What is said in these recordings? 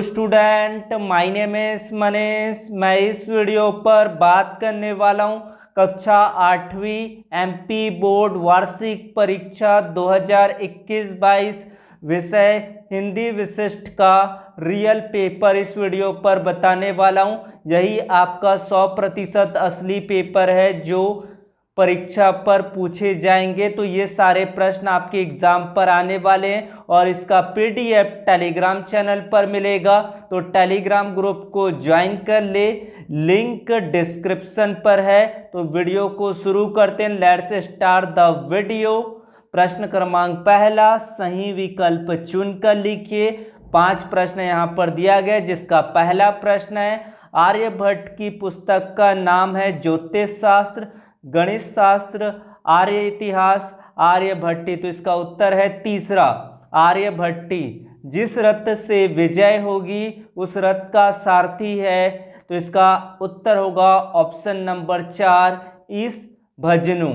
Student, my name is Manish. मैं इस video पर बात करने वाला हूं कक्षा 8वीं एमपी बोर्ड वार्षिक परीक्षा 2021-22 विषय हिंदी विशिष्ट का रियल पेपर इस वीडियो पर बताने वाला हूं। यही आपका 100% असली पेपर है जो परीक्षा पर पूछे जाएंगे। तो ये सारे प्रश्न आपके एग्जाम पर आने वाले हैं और इसका पीडीएफ टेलीग्राम चैनल पर मिलेगा। तो टेलीग्राम ग्रुप को ज्वाइन कर ले, लिंक डिस्क्रिप्शन पर है। तो वीडियो को शुरू करते हैं। Let's start the video. प्रश्न क्रमांक पहला, सही विकल्प चुनकर लिखिए। 5 प्रश्न यहाँ पर दिया गया, जिसका पहला प्रश्न है आर्यभट्ट की पुस्तक का नाम है ज्योतिष शास्त्र, गणित शास्त्र, आर्य इतिहास, आर्यभट्टी। तो इसका उत्तर है तीसरा, आर्यभट्टी। जिस रथ से विजय होगी उस रथ का सारथी है। तो इसका उत्तर होगा ऑप्शन नंबर 4, इस भजनु।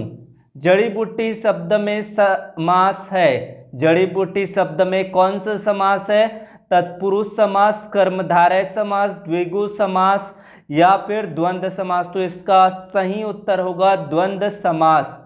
जड़ी बूटी शब्द में समास है। जड़ी बूटी शब्द में कौन सा समास है? तत्पुरुष समास, कर्मधारय समास, द्विगु समास या फिर द्वंद्व समास। तो इसका सही उत्तर होगा द्वंद्व समास।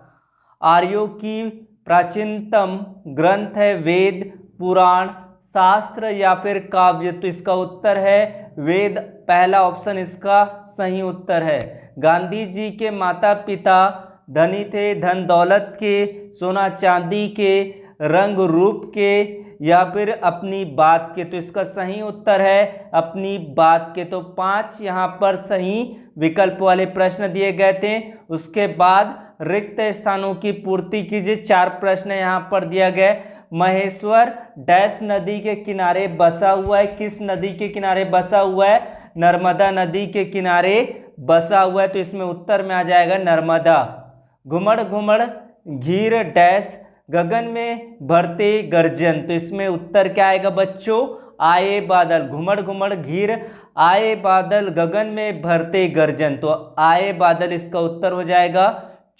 आर्यों की प्राचीनतम ग्रंथ है वेद, पुराण, शास्त्र या फिर काव्य। तो इसका उत्तर है वेद। पहला ऑप्शन इसका सही उत्तर है। गांधी जी के माता पिता धनी थे, धन दौलत के, सोना चांदी के, रंग रूप के या फिर अपनी बात के। तो इसका सही उत्तर है अपनी बात के। तो 5 यहाँ पर सही विकल्प वाले प्रश्न दिए गए थे। उसके बाद रिक्त स्थानों की पूर्ति कीजिए। 4 प्रश्न यहाँ पर दिया गया। महेश्वर डैश नदी के किनारे बसा हुआ है। किस नदी के किनारे बसा हुआ है? नर्मदा नदी के किनारे बसा हुआ है। तो इसमें उत्तर में आ जाएगा नर्मदा। घुमड़ घुमड़ घीर डैश गगन में भरते गर्जन। तो इसमें उत्तर क्या आएगा बच्चों? आए बादल। घुमड़ घुमड़ घीर आए बादल गगन में भरते गर्जन। तो आए बादल इसका उत्तर हो जाएगा।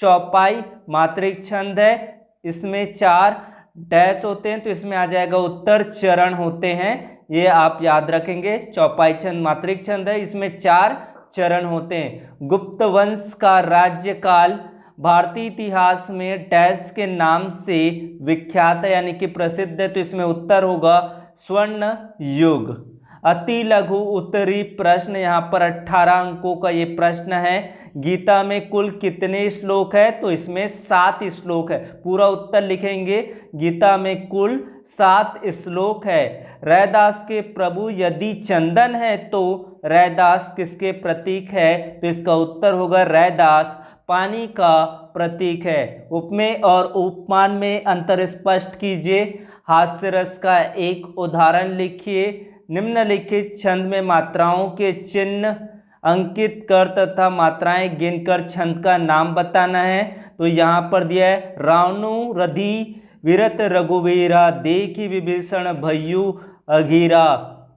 चौपाई मात्रिक छंद है, इसमें 4 डैश होते हैं। तो इसमें आ जाएगा उत्तर चरण होते हैं। ये आप याद रखेंगे। चौपाई छंद मात्रिक छंद है, इसमें 4 चरण होते हैं। गुप्त वंश का राज्यकाल भारतीय इतिहास में डैश के नाम से विख्यात है, यानी कि प्रसिद्ध है। तो इसमें उत्तर होगा स्वर्ण युग। अति लघु उत्तरी प्रश्न, यहाँ पर 18 अंकों का ये प्रश्न है। गीता में कुल कितने श्लोक है? तो इसमें 7 श्लोक है। पूरा उत्तर लिखेंगे। गीता में कुल 7 श्लोक है। रैदास के प्रभु यदि चंदन है तो रैदास किसके प्रतीक है? तो इसका उत्तर होगा रैदास पानी का प्रतीक है। उपमेय और उपमान में अंतर स्पष्ट कीजिए। हास्य रस का एक उदाहरण लिखिए। निम्नलिखित छंद में मात्राओं के चिन्ह अंकित कर तथा मात्राएं गिनकर छंद का नाम बताना है। तो यहाँ पर दिया है रावणु रधि विरत रघुवीरा, देखी विभीषण भय्यु अघीरा,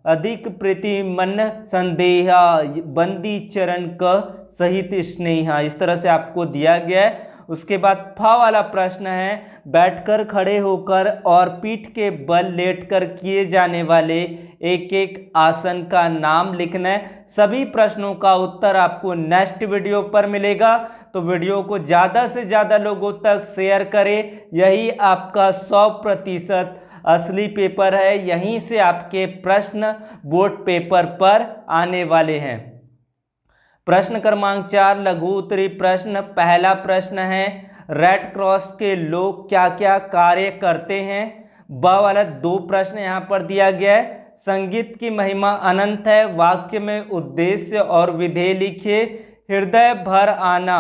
अधिक प्रीति मन संदेहा, बंदी चरण का सहित स्नेहा। इस तरह से आपको दिया गया है। उसके बाद फा वाला प्रश्न है बैठकर, खड़े होकर और पीठ के बल लेटकर किए जाने वाले एक एक आसन का नाम लिखना है। सभी प्रश्नों का उत्तर आपको नेक्स्ट वीडियो पर मिलेगा। तो वीडियो को ज़्यादा से ज़्यादा लोगों तक शेयर करें। यही आपका 100% असली पेपर है। यहीं से आपके प्रश्न बोर्ड पेपर पर आने वाले हैं। प्रश्न क्रमांक 4 लघु उत्तरी प्रश्न। पहला प्रश्न है रेड क्रॉस के लोग क्या क्या कार्य करते हैं? ब वाला 2 प्रश्न यहाँ पर दिया गया है। संगीत की महिमा अनंत है। वाक्य में उद्देश्य और विधेय लिखिए। हृदय भर आना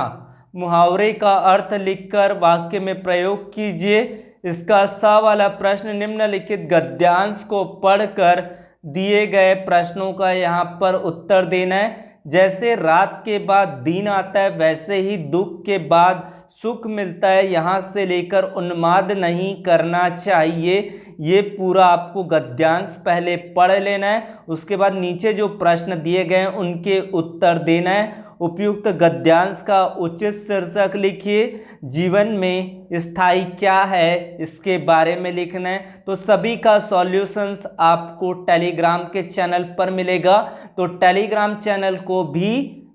मुहावरे का अर्थ लिखकर वाक्य में प्रयोग कीजिए। इसका सा वाला प्रश्न निम्नलिखित गद्यांश को पढ़कर दिए गए प्रश्नों का यहाँ पर उत्तर देना है। जैसे रात के बाद दिन आता है वैसे ही दुख के बाद सुख मिलता है। यहाँ से लेकर उन्माद नहीं करना चाहिए। ये पूरा आपको गद्यांश पहले पढ़ लेना है। उसके बाद नीचे जो प्रश्न दिए गए हैं उनके उत्तर देना है उपयुक्त गद्यांश का उचित शीर्षक लिखिए। जीवन में स्थायी क्या है इसके बारे में लिखना है। तो सभी का सॉल्यूशंस आपको टेलीग्राम के चैनल पर मिलेगा, तो टेलीग्राम चैनल को भी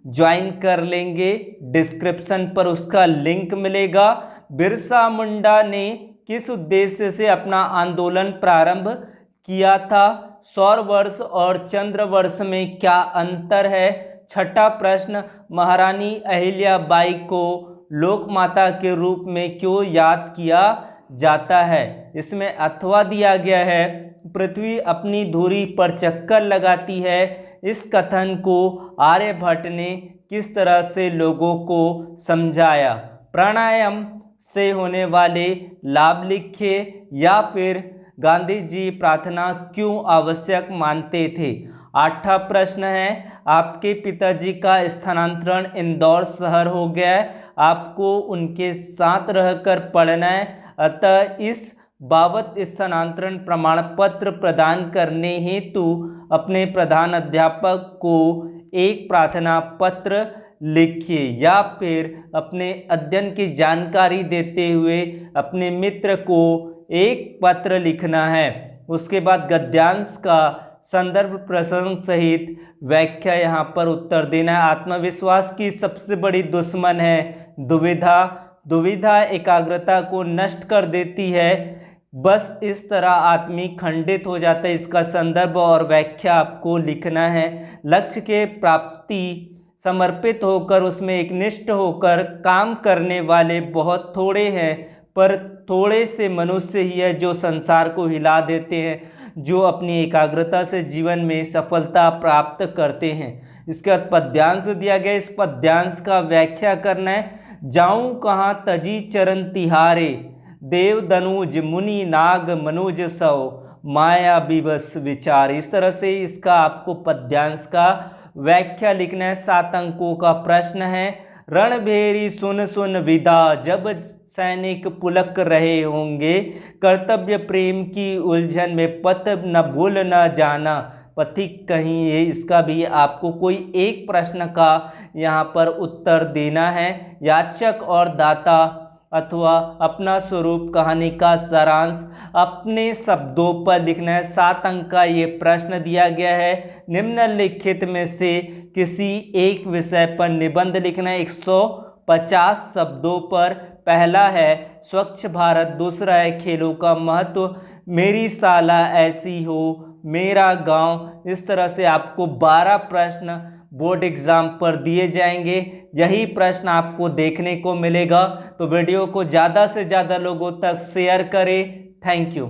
ज्वाइन कर लेंगे, डिस्क्रिप्शन पर उसका लिंक मिलेगा। बिरसा मुंडा ने किस उद्देश्य से अपना आंदोलन प्रारंभ किया था? सौर वर्ष और चंद्र वर्ष में क्या अंतर है? छठा प्रश्न, महारानी अहिल्याबाई को लोक माता के रूप में क्यों याद किया जाता है? इसमें अथवा दिया गया है, पृथ्वी अपनी धुरी पर चक्कर लगाती है। इस कथन को आर्यभट्ट ने किस तरह से लोगों को समझाया? प्राणायाम से होने वाले लाभ लिखिए, या फिर गांधी जी प्रार्थना क्यों आवश्यक मानते थे? आठवां प्रश्न है, आपके पिताजी का स्थानांतरण इंदौर शहर हो गया है, आपको उनके साथ रहकर पढ़ना है, अतः इस बाबत स्थानांतरण प्रमाण पत्र प्रदान करने हेतु अपने प्रधान अध्यापक को एक प्रार्थना पत्र लिखिए, या फिर अपने अध्ययन की जानकारी देते हुए अपने मित्र को एक पत्र लिखना है। उसके बाद गद्यांश का संदर्भ प्रसंग सहित व्याख्या यहाँ पर उत्तर देना है। आत्मविश्वास की सबसे बड़ी दुश्मन है दुविधा। दुविधा एकाग्रता को नष्ट कर देती है, बस इस तरह आदमी खंडित हो जाता है। इसका संदर्भ और व्याख्या आपको लिखना है। लक्ष्य के प्राप्ति समर्पित होकर उसमें एकनिष्ठ होकर काम करने वाले बहुत थोड़े हैं, पर थोड़े से मनुष्य ही है जो संसार को हिला देते हैं, जो अपनी एकाग्रता से जीवन में सफलता प्राप्त करते हैं। इसके बाद पद्यांश दिया गया, इस पद्यांश का व्याख्या करना है। जाऊं कहाँ तजी चरण तिहारे, देव दनुज मुनि नाग मनुज सौ, माया विवश विचार। इस तरह से इसका आपको पद्यांश का व्याख्या लिखना है। 7 अंकों का प्रश्न है। रणभेरी सुन सुन विदा, जब सैनिक पुलक रहे होंगे, कर्तव्य प्रेम की उलझन में पथ न भूल न जाना, पथिक कहीं। ये इसका भी आपको कोई एक प्रश्न का यहाँ पर उत्तर देना है। याचक और दाता अथवा अपना स्वरूप कहानी का सारांश अपने शब्दों पर लिखना है। 7 अंक का ये प्रश्न दिया गया है। निम्नलिखित में से किसी एक विषय पर निबंध लिखना है 150 शब्दों पर। पहला है स्वच्छ भारत, दूसरा है खेलों का महत्व, मेरी शाला ऐसी हो, मेरा गांव। इस तरह से आपको 12 प्रश्न बोर्ड एग्जाम पर दिए जाएंगे। यही प्रश्न आपको देखने को मिलेगा, तो वीडियो को ज़्यादा से ज़्यादा लोगों तक शेयर करें। Thank you.